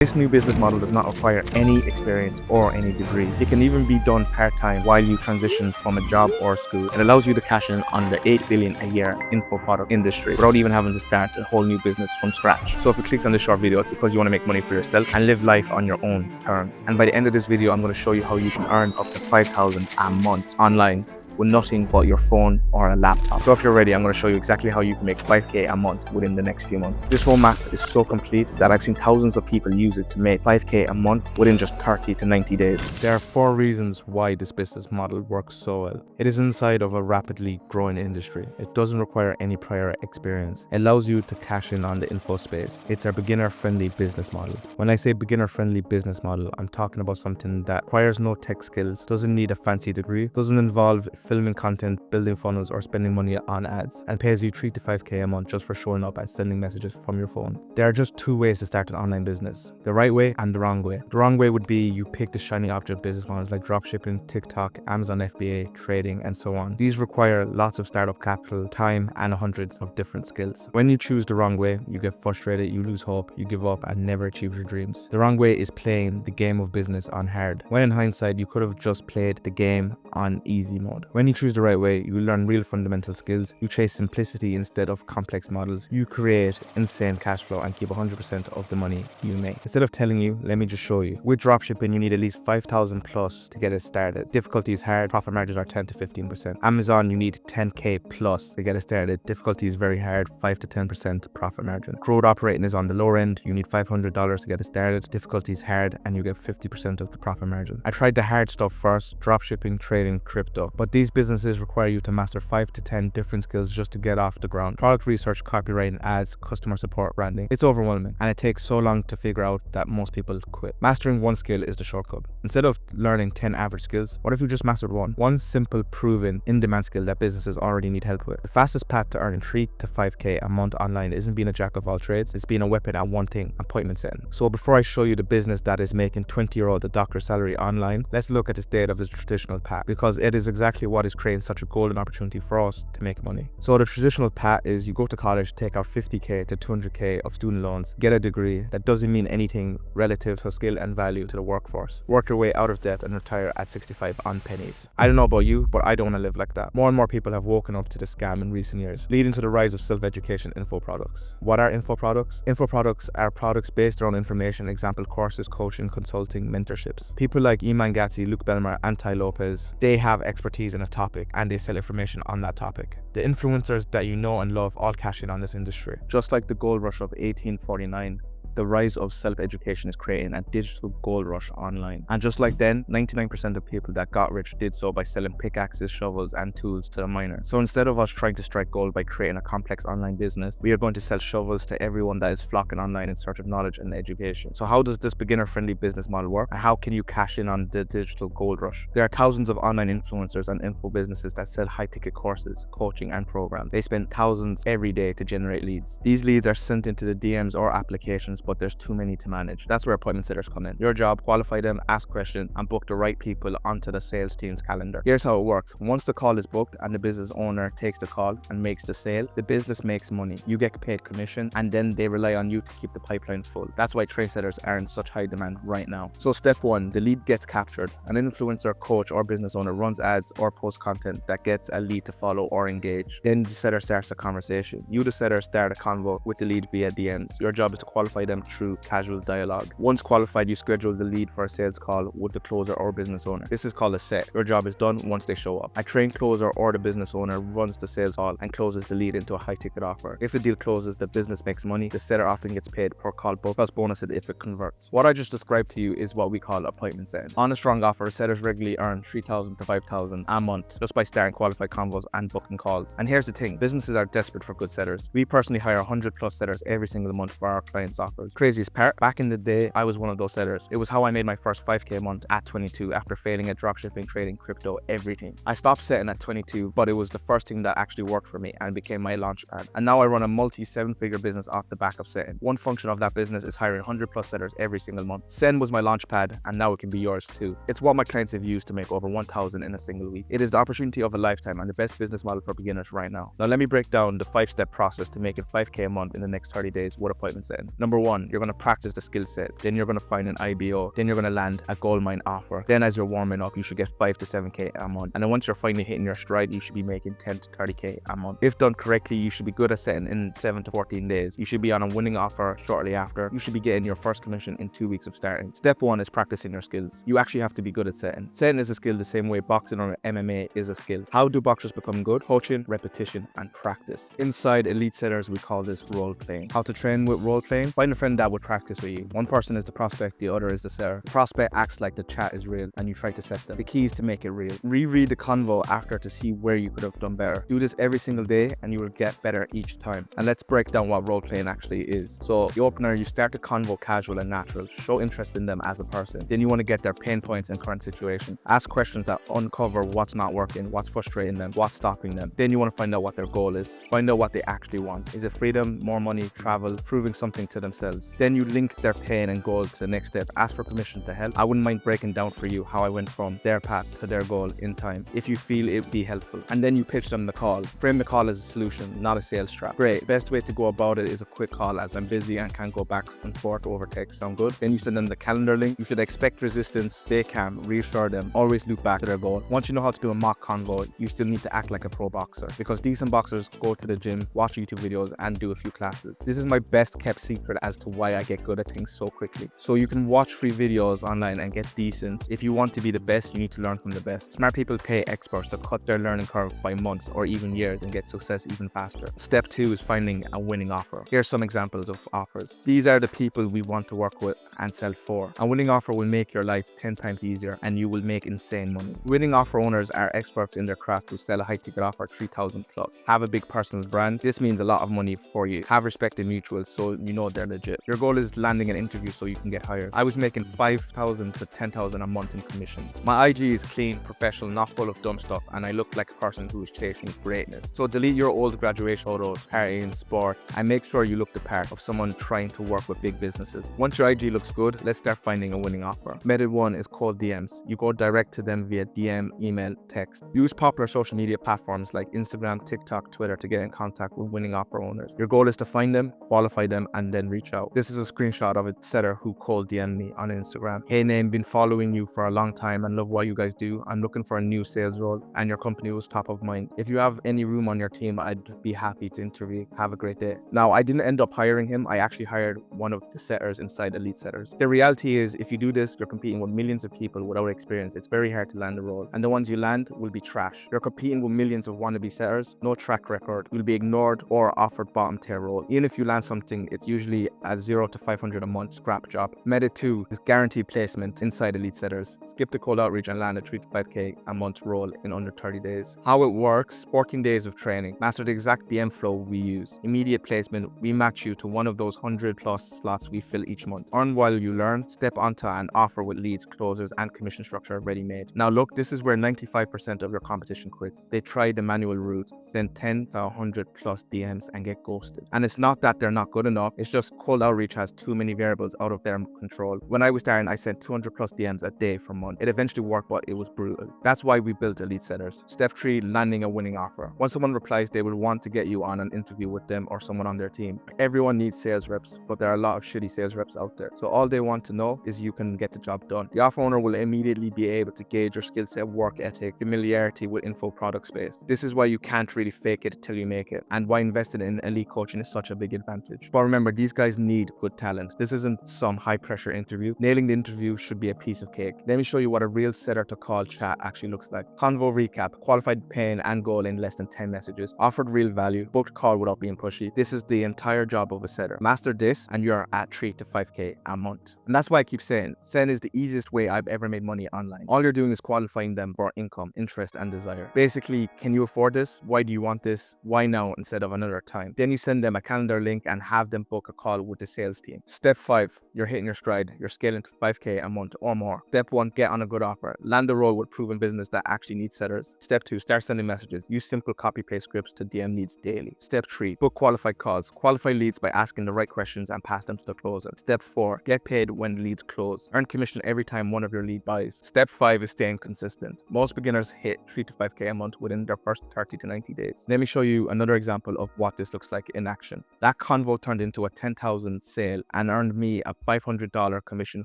This new business model does not require any experience or any degree. It can even be done part-time while you transition from a job or school. It allows you to cash in on the 8 billion a year info product industry without even having to start a whole new business from scratch. So if you clicked on this short video, it's because you want to make money for yourself and live life on your own terms. And by the end of this video, I'm going to show you how you can earn up to 5,000 a month online with nothing but your phone or a laptop. So if you're ready, I'm going to show you exactly how you can make 5k a month within the next few months. This roadmap is so complete that I've seen thousands of people use it to make 5k a month within just 30 to 90 days. There are 4 reasons why this business model works so well. It is inside of a rapidly growing industry. It doesn't require any prior experience. It allows you to cash in on the info space. It's a beginner-friendly business model. When I say beginner-friendly business model, I'm talking about something that requires no tech skills, doesn't need a fancy degree, doesn't involve filming content, building funnels, or spending money on ads, and pays you 3 to 5k a month just for showing up and sending messages from your phone. There are just 2 ways to start an online business: the right way and the wrong way. The wrong way would be you pick the shiny object business models like dropshipping, TikTok, Amazon FBA, trading, and so on. These require lots of startup capital, time, and hundreds of different skills. When you choose the wrong way, you get frustrated, you lose hope, you give up, and never achieve your dreams. The wrong way is playing the game of business on hard, when in hindsight, you could have just played the game on easy mode. When you choose the right way, you learn real fundamental skills, you chase simplicity instead of complex models, you create insane cash flow and keep 100% of the money you make. Instead of telling you, let me just show you. With dropshipping, you need at least 5,000 plus to get it started. Difficulty is hard, profit margins are 10 to 15%. Amazon, you need 10k plus to get it started. Difficulty is very hard, 5 to 10% profit margin. Growth operating is on the lower end, you need $500 to get it started. Difficulty is hard and you get 50% of the profit margin. I tried the hard stuff first, dropshipping, trading, crypto, but these businesses require you to master 5 to 10 different skills just to get off the ground. Product research, copywriting, ads, customer support, branding. It's overwhelming and it takes so long to figure out that most people quit. Mastering one skill is the shortcut. Instead of learning 10 average skills, what if you just mastered one? One simple, proven, in-demand skill that businesses already need help with. The fastest path to earning 3 to 5k a month online isn't being a jack of all trades, it's being a weapon at one thing: appointment setting. So before I show you the business that is making 20-year-old the doctor salary online, let's look at the state of the traditional path, because it is exactly what is creating such a golden opportunity for us to make money. So the traditional path is you go to college, take out 50k to 200k of student loans, get a degree that doesn't mean anything relative to skill and value to the workforce, work your way out of debt and retire at 65 on pennies. I don't know about you, but I don't want to live like that. More and more people have woken up to the scam in recent years, leading to the rise of self-education info products. What are info products? Info products are products based around information, example courses, coaching, consulting, mentorships. People like Iman Gatsi, Luke Belmar, and Ty Lopez, they have expertise in a topic and they sell information on that topic. The influencers that you know and love all cash in on this industry. Just like the gold rush of 1849, the rise of self-education is creating a digital gold rush online. And just like then, 99% of people that got rich did so by selling pickaxes, shovels, and tools to a miner. So instead of us trying to strike gold by creating a complex online business, we are going to sell shovels to everyone that is flocking online in search of knowledge and education. So how does this beginner-friendly business model work? And how can you cash in on the digital gold rush? There are thousands of online influencers and info businesses that sell high-ticket courses, coaching, and programs. They spend thousands every day to generate leads. These leads are sent into the DMs or applications, but there's too many to manage. That's where appointment setters come in. Your job: qualify them, ask questions, and book the right people onto the sales team's calendar. Here's how it works. Once the call is booked and the business owner takes the call and makes the sale, the business makes money. You get paid commission, and then they rely on you to keep the pipeline full. That's why trade setters are in such high demand right now. So step 1, the lead gets captured. An influencer, coach, or business owner runs ads or posts content that gets a lead to follow or engage. Then the setter starts a conversation. You, the setter, start a convo with the lead via DMs. Your job is to qualify them through casual dialogue. Once qualified, you schedule the lead for a sales call with the closer or business owner. This is called a set. Your job is done once they show up. A trained closer or the business owner runs the sales call and closes the lead into a high ticket offer. If the deal closes, the business makes money. The setter often gets paid per call book, plus bonuses if it converts. What I just described to you is what we call appointment setting. On a strong offer, setters regularly earn 3,000 to 5,000 a month just by starting qualified convos and booking calls. And here's the thing: businesses are desperate for good setters. We personally hire 100 plus setters every single month for our clients' offers. Craziest part, back in the day, I was one of those setters. It was how I made my first 5k a month at 22 after failing at dropshipping, trading, crypto, everything. I stopped setting at 22, but it was the first thing that actually worked for me and became my launch pad. And now I run a multi-7-figure business off the back of setting. One function of that business is hiring 100 plus setters every single month. Send was my launch pad, and now it can be yours too. It's what my clients have used to make over 1,000 in a single week. It is the opportunity of a lifetime and the best business model for beginners right now. Now let me break down the 5-step process to making 5k a month in the next 30 days with appointment setting. Number 1, 1, you're going to practice the skill set. Then you're going to find an IBO. Then you're going to land a gold mine offer. Then as you're warming up, you should get 5 to 7K a month. And then once you're finally hitting your stride, you should be making 10 to 30K a month. If done correctly, you should be good at setting in 7 to 14 days. You should be on a winning offer shortly after. You should be getting your first commission in 2 weeks of starting. Step 1 is practicing your skills. You actually have to be good at setting. Setting is a skill the same way boxing or MMA is a skill. How do boxers become good? Coaching, repetition, and practice. Inside elite setters, we call this role playing. How to train with role playing? Find a friend that would practice with you. One person is the prospect, the other is the setter. The prospect acts like the chat is real and you try to set them. The key is to make it real. Reread the convo after to see where you could have done better. Do this every single day and you will get better each time. And let's break down what role playing actually is. So the opener, you start the convo casual and natural. Show interest in them as a person. Then you want to get their pain points and current situation. Ask questions that uncover what's not working, what's frustrating them, what's stopping them. Then you want to find out what their goal is. Find out what they actually want. Is it freedom, more money, travel, proving something to themselves? Then you link their pain and goal to the next step. Ask for permission to help. I wouldn't mind breaking down for you how I went from their path to their goal in time, if you feel it'd be helpful. And then you pitch them the call. Frame the call as a solution, not a sales trap. Great. Best way to go about it is a quick call, as I'm busy and can't go back and forth over text. Sound good? Then you send them the calendar link. You should expect resistance, stay calm, reassure them, always loop back to their goal. Once you know how to do a mock convo, you still need to act like a pro boxer, because decent boxers go to the gym, watch YouTube videos, and do a few classes. This is my best kept secret as to why I get good at things so quickly. So you can watch free videos online and get decent. If you want to be the best, you need to learn from the best. Smart people pay experts to cut their learning curve by months or even years and get success even faster. Step 2 is finding a winning offer. Here's some examples of offers. These are the people we want to work with and sell for. A winning offer will make your life 10 times easier and you will make insane money. Winning offer owners are experts in their craft who sell a high ticket offer 3,000 plus. Have a big personal brand. This means a lot of money for you. Have respect in mutuals so you know they're legit. Your goal is landing an interview so you can get hired. I was making 5,000 to 10,000 a month in commissions. My IG is clean, professional, not full of dumb stuff, and I look like a person who is chasing greatness. So delete your old graduation photos, partying, sports, and make sure you look the part of someone trying to work with big businesses. Once your IG looks good, let's start finding a winning offer. Method 1 is cold DMs. You go direct to them via DM, email, text. Use popular social media platforms like Instagram, TikTok, Twitter to get in contact with winning offer owners. Your goal is to find them, qualify them, and then reach out. This is a screenshot of a setter who cold DM'd me on Instagram. Hey name, been following you for a long time and love what you guys do. I'm looking for a new sales role and your company was top of mind. If you have any room on your team, I'd be happy to interview. Have a great day. Now, I didn't end up hiring him. I actually hired one of the setters inside Elite Setters. The reality is, if you do this, you're competing with millions of people without experience. It's very hard to land a role, and the ones you land will be trash. You're competing with millions of wannabe setters, no track record. You'll be ignored or offered bottom tier role. Even if you land something, it's usually a 0 to 500 a month scrap job. Method 2 is guaranteed placement inside Elite Setters. Skip the cold outreach and land a 3 to 5K a month role in under 30 days. How it works: 14 days of training. Master the exact DM flow we use. Immediate placement. We match you to one of those 100 plus slots we fill each month. Earn while you learn. Step onto an offer with leads, closers, and commission structure ready made. Now look, this is where 95% of your competition quits. They try the manual route, send 10 to 100 plus DMs and get ghosted. And it's not that they're not good enough, it's just cold outreach has too many variables out of their control. When I was starting, I sent 200 plus DMs a day for months. It eventually worked, but it was brutal. That's why we built Elite Setters. Step 3, landing a winning offer. Once someone replies, they will want to get you on an interview with them or someone on their team. Everyone needs sales reps, but there are a lot of shitty sales reps out there. So all they want to know is you can get the job done. The offer owner will immediately be able to gauge your skill set, work ethic, familiarity with info product space. This is why you can't really fake it till you make it, and why investing in elite coaching is such a big advantage. But remember, these guys need good talent. This isn't some high pressure interview. Nailing the interview should be a piece of cake. Let me show you what a real setter to call chat actually looks like. Convo recap, qualified pain and goal in less than 10 messages, offered real value, booked call without being pushy. This is the entire job of a setter. Master this and you're at 3 to 5K a month. And that's why I keep saying, Sen is the easiest way I've ever made money online. All you're doing is qualifying them for income, interest, and desire. Basically, can you afford this? Why do you want this? Why now instead of another time? Then you send them a calendar link and have them book a call with the sales team. Step 5, you're hitting your stride. You're scaling to 5K a month or more. Step 1, get on a good offer. Land the role with proven business that actually needs setters. Step 2, start sending messages. Use simple copy-paste scripts to DM leads daily. Step 3, book qualified calls. Qualify leads by asking the right questions and pass them to the closer. Step 4, get paid when leads close. Earn commission every time one of your lead buys. Step 5 is staying consistent. Most beginners hit 3 to 5K a month within their first 30 to 90 days. Let me show you another example of what this looks like in action. That convo turned into a $10,000 $1,000 sale and earned me a $500 commission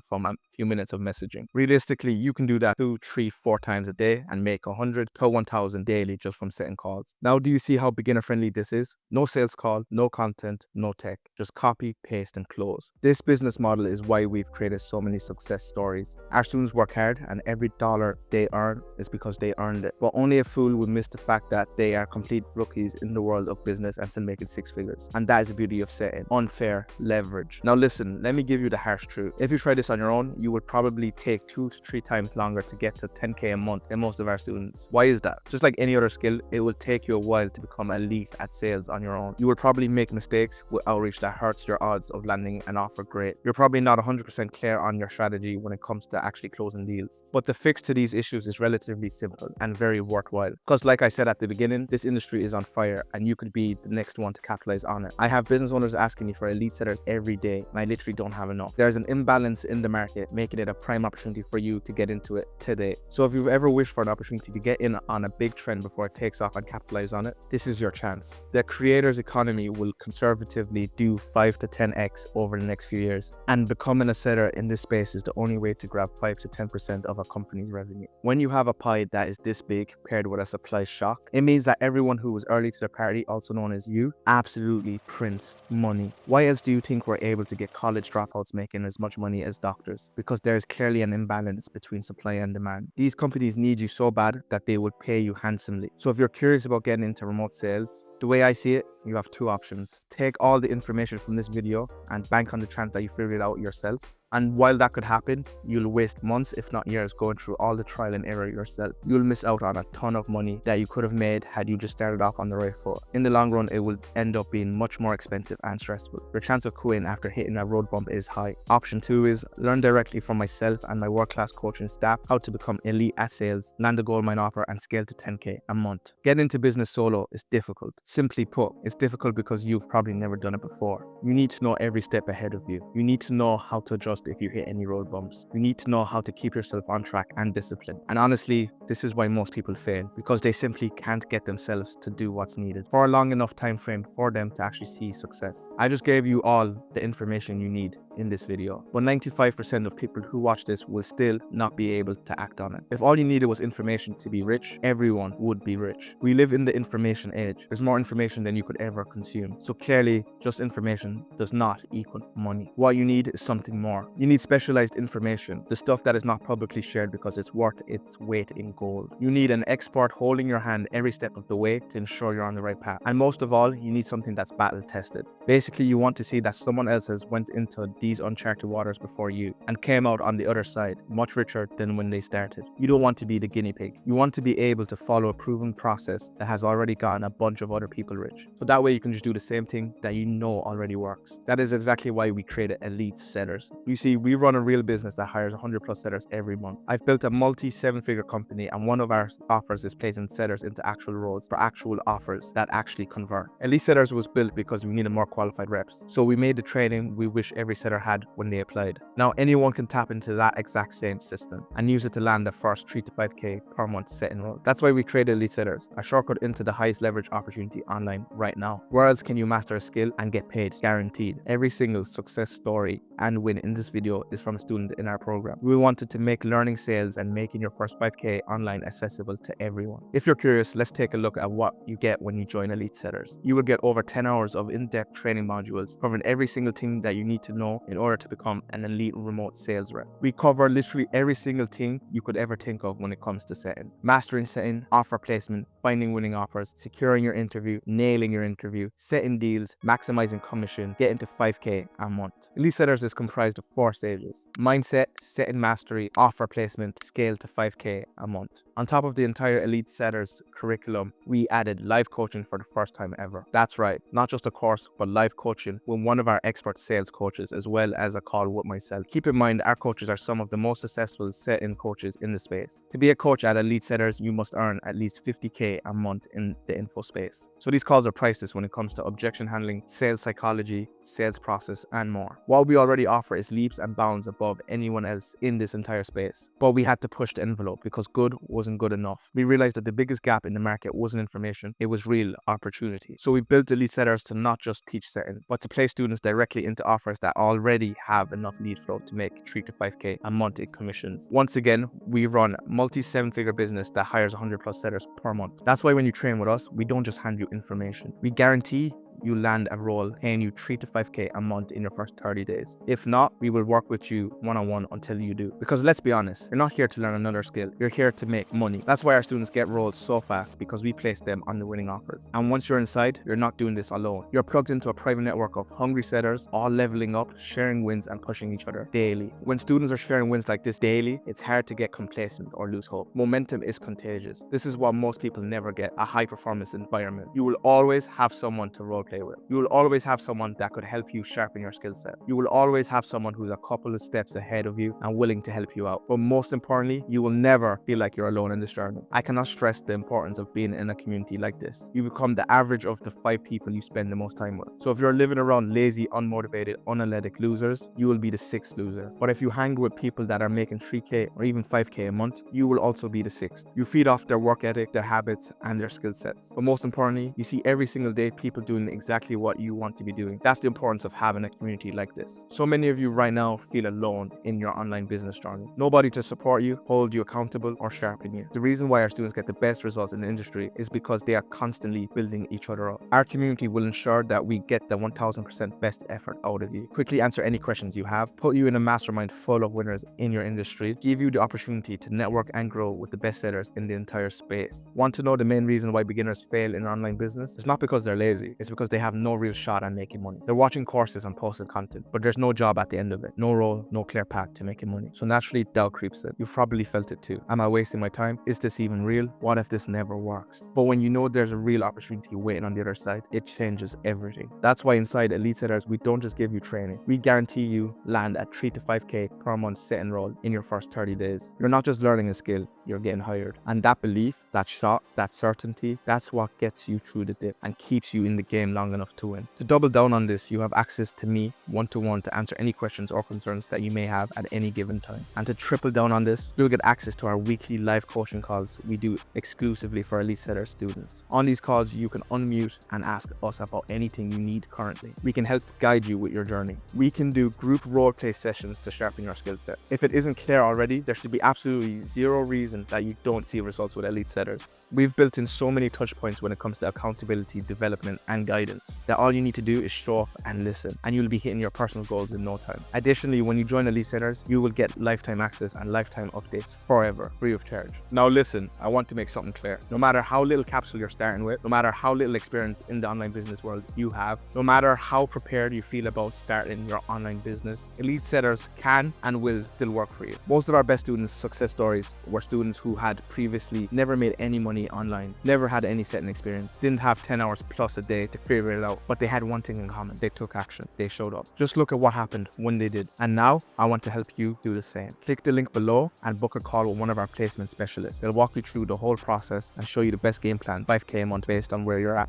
from a few minutes of messaging. Realistically, you can do that 2, 3, 4 times a day and make 100 to 1,000 daily just from setting calls. Now, do you see how beginner friendly this is? No sales call, no content, no tech, just copy, paste, and close. This business model is why we've created so many success stories. Our students work hard, and every dollar they earn is because they earned it. But only a fool would miss the fact that they are complete rookies in the world of business and still making 6 figures. And that is the beauty of setting unfair leverage. Now listen, let me give you the harsh truth. If you try this on your own, you would probably take 2 to 3 times longer to get to 10K a month than most of our students. Why is that? Just like any other skill, it will take you a while to become elite at sales on your own. You will probably make mistakes with outreach that hurts your odds of landing an offer great. You're probably not 100% clear on your strategy when it comes to actually closing deals. But the fix to these issues is relatively simple and very worthwhile. Because like I said at the beginning, this industry is on fire and you could be the next one to capitalize on it. I have business owners asking me for elite setters every day and I literally don't have enough. There's an imbalance in the market, making it a prime opportunity for you to get into it today. So if you've ever wished for an opportunity to get in on a big trend before it takes off and capitalize on it, this is your chance. The creators economy will conservatively do 5 to 10x over the next few years, and becoming a setter in this space is the only way to grab 5 to 10% of a company's revenue. When you have a pie that is this big paired with a supply shock, it means that everyone who was early to the party, also known as you, absolutely prints money. Why else do you think we're able to get college dropouts making as much money as doctors? Because there's clearly an imbalance between supply and demand. These companies need you so bad that they would pay you handsomely. So if you're curious about getting into remote sales, the way I see it, you have 2 options. Take all the information from this video and bank on the chance that you figure it out yourself. And while that could happen, you'll waste months, if not years, going through all the trial and error yourself. You'll miss out on a ton of money that you could have made had you just started off on the right foot. In the long run, it will end up being much more expensive and stressful. Your chance of quitting after hitting a road bump is high. Option 2 is learn directly from myself and my world-class coaching staff how to become elite at sales, land a goldmine offer, and scale to 10K a month. Getting into business solo is difficult. Simply put, it's difficult because you've probably never done it before. You need to know every step ahead of you. You need to know how to adjust if you hit any road bumps. You need to know how to keep yourself on track and disciplined. And honestly, this is why most people fail, because they simply can't get themselves to do what's needed for a long enough time frame for them to actually see success. I just gave you all the information you need in this video, but 95% of people who watch this will still not be able to act on it. If all you needed was information to be rich, everyone would be rich. We live in the information age. There's more information than you could ever consume. So clearly, just information does not equal money. What you need is something more. You need specialized information, the stuff that is not publicly shared because it's worth its weight in gold. You need an expert holding your hand every step of the way to ensure you're on the right path. And most of all, you need something that's battle tested. Basically, you want to see that someone else has went into these uncharted waters before you and came out on the other side much richer than when they started. You don't want to be the guinea pig. You want to be able to follow a proven process that has already gotten a bunch of other people rich. So that way you can just do the same thing that you know already works. That is exactly why we created Elite Setters. You see, we run a real business that hires 100+ setters every month. I've built a multi 7-figure company, and one of our offers is placing setters into actual roles for actual offers that actually convert. Elite Setters was built because we needed more qualified reps. So we made the training we wish every setter had when they applied. Now anyone can tap into that exact same system and use it to land the first 3 to 5K per month setting role. That's why we created Elite Setters, a shortcut into the highest leverage opportunity online right now. Where else can you master a skill and get paid? Guaranteed. Every single success story and win in this video is from a student in our program. We wanted to make learning sales and making your first 5K online accessible to everyone. If you're curious, let's take a look at what you get when you join Elite Setters. You will get over 10 hours of in-depth training modules covering every single thing that you need to know in order to become an elite remote sales rep. We cover literally every single thing you could ever think of when it comes to setting. Mastering setting, offer placement, finding winning offers, securing your interview, nailing your interview, setting deals, maximizing commission, getting to 5K a month. Elite Setters is comprised of 4 stages: mindset, setting mastery, offer placement, scale to 5K a month. On top of the entire Elite Setters curriculum, we added live coaching for the first time ever. That's right, not just a course, but live coaching with one of our expert sales coaches, as well as a call with myself. Keep in mind, our coaches are some of the most successful set-in coaches in the space. To be a coach at Elite Setters, you must earn at least $50K 5K a month in the info space. So these calls are priceless when it comes to objection handling, sales psychology, sales process, and more. What we already offer is leaps and bounds above anyone else in this entire space. But we had to push the envelope because good wasn't good enough. We realized that the biggest gap in the market wasn't information, it was real opportunity. So we built Elite Setters to not just teach setting, but to place students directly into offers that already have enough lead flow to make 3 to 5K a month in commissions. Once again, we run multi-7-figure business that hires 100 plus setters per month. That's why when you train with us, we don't just hand you information. We guarantee you land a role paying you 3 to 5K a month in your first 30 days. If not, we will work with you one-on-one until you do. Because let's be honest, you're not here to learn another skill, you're here to make money. That's why our students get roles so fast, because we place them on the winning offers. And once you're inside, you're not doing this alone. You're plugged into a private network of hungry setters, all leveling up, sharing wins and pushing each other daily. When students are sharing wins like this daily, it's hard to get complacent or lose hope. Momentum is contagious. This is what most people never get, a high performance environment. You will always have someone to role play with. You will always have someone that could help you sharpen your skill set. You will always have someone who's a couple of steps ahead of you and willing to help you out. But most importantly, you will never feel like you're alone in this journey. I cannot stress the importance of being in a community like this. You become the average of the 5 people you spend the most time with. So if you're living around lazy, unmotivated, unathletic losers, you will be the 6th loser. But if you hang with people that are making 3K or even 5K a month, you will also be the 6th. You feed off their work ethic, their habits, and their skill sets. But most importantly, you see every single day people doing exactly what you want to be doing. That's the importance of having a community like this. So many of you right now feel alone in your online business journey. Nobody to support you, hold you accountable, or sharpen you. The reason why our students get the best results in the industry is because they are constantly building each other up. Our community will ensure that we get the 1000% best effort out of you, quickly answer any questions you have, put you in a mastermind full of winners in your industry, give you the opportunity to network and grow with the best sellers in the entire space. Want to know the main reason why beginners fail in online business? It's not because they're lazy, it's because they have no real shot at making money. They're watching courses and posting content, but there's no job at the end of it, no role, no clear path to making money. So naturally, doubt creeps in. You've probably felt it too. Am I wasting my time? Is this even real? What if this never works? But when you know there's a real opportunity waiting on the other side, it changes everything. That's why inside Elite Setters, we don't just give you training. We guarantee you land at 3 to 5K per month set and roll in your first 30 days. You're not just learning a skill, you're getting hired. And that belief, that shot, that certainty, that's what gets you through the dip and keeps you in the game long enough to win. To double down on this, you have access to me one-to-one to answer any questions or concerns that you may have at any given time. And to triple down on this, you'll get access to our weekly live coaching calls we do exclusively for Elite Setter students. On these calls, you can unmute and ask us about anything you need currently. We can help guide you with your journey. We can do group role play sessions to sharpen your skill set. If it isn't clear already, there should be absolutely zero reason that you don't see results with Elite Setters. We've built in so many touch points when it comes to accountability, development, and guidance that all you need to do is show up and listen, and you'll be hitting your personal goals in no time. Additionally, when you join Elite Setters, you will get lifetime access and lifetime updates forever, free of charge. Now listen, I want to make something clear. No matter how little capital you're starting with, no matter how little experience in the online business world you have, no matter how prepared you feel about starting your online business, Elite Setters can and will still work for you. Most of our best students' success stories were students who had previously never made any money online, never had any setting experience, didn't have 10 hours plus a day to figure it out, but they had one thing in common: they took action, they showed up. Just look at what happened when they did. And now I want to help you do the same. Click the link below and book a call with one of our placement specialists. They'll walk you through the whole process and show you the best game plan, 5K a month based on where you're at.